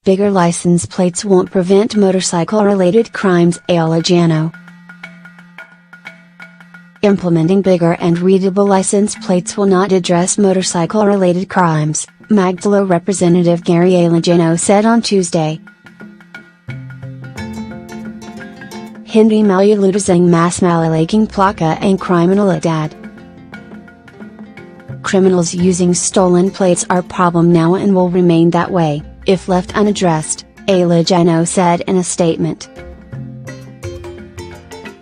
bigger license plates won't prevent motorcycle-related crimes. Alejano. Implementing bigger and readable license plates will not address motorcycle-related crimes, Magdala Representative Gary Alejano said on Tuesday. Hindi malulutang mas malalaking plaka ang kriminalidad. Criminals using stolen plates are a problem now and will remain that way, if left unaddressed, Alejano said in a statement.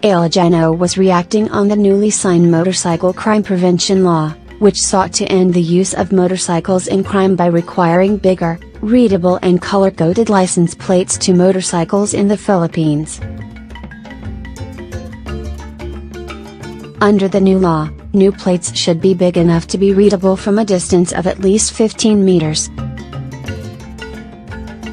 Alejano was reacting on the newly signed Motorcycle Crime Prevention Law, which sought to end the use of motorcycles in crime by requiring bigger, readable and color-coded license plates to motorcycles in the Philippines. Under the new law, new plates should be big enough to be readable from a distance of at least 15 meters.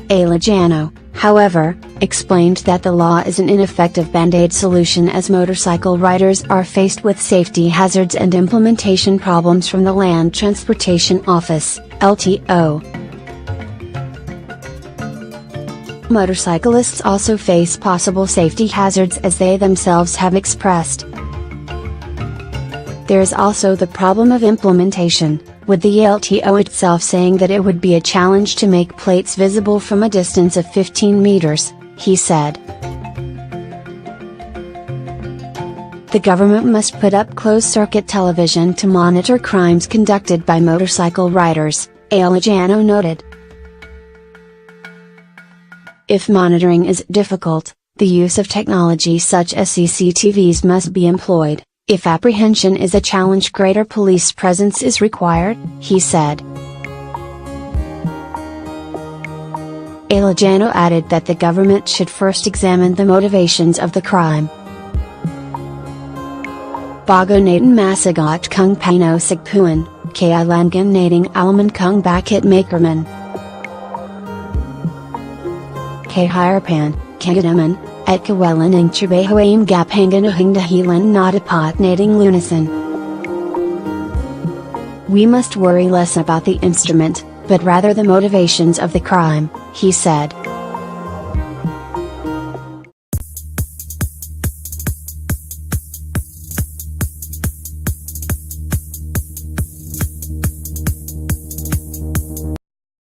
Alejano, however, explained that the law is an ineffective band-aid solution as motorcycle riders are faced with safety hazards and implementation problems from the Land Transportation Office, LTO. Motorcyclists also face possible safety hazards as they themselves have expressed. There is also the problem of implementation, with the LTO itself saying that it would be a challenge to make plates visible from a distance of 15 meters, he said. The government must put up closed-circuit television to monitor crimes conducted by motorcycle riders, Alejano noted. If monitoring is difficult, the use of technology such as CCTVs must be employed. If apprehension is a challenge, greater police presence is required, he said. Alejano added that the government should first examine the motivations of the crime. Bago natin masagot kung paano sigpuan, kailangan nating alaman kung bakit mayroon kahirapan, kaganaman, at kawalan ng trabaho ay gapanganuhing dahilan na dapat nating lunasan. We must worry less about the instrument, but rather the motivations of the crime, he said.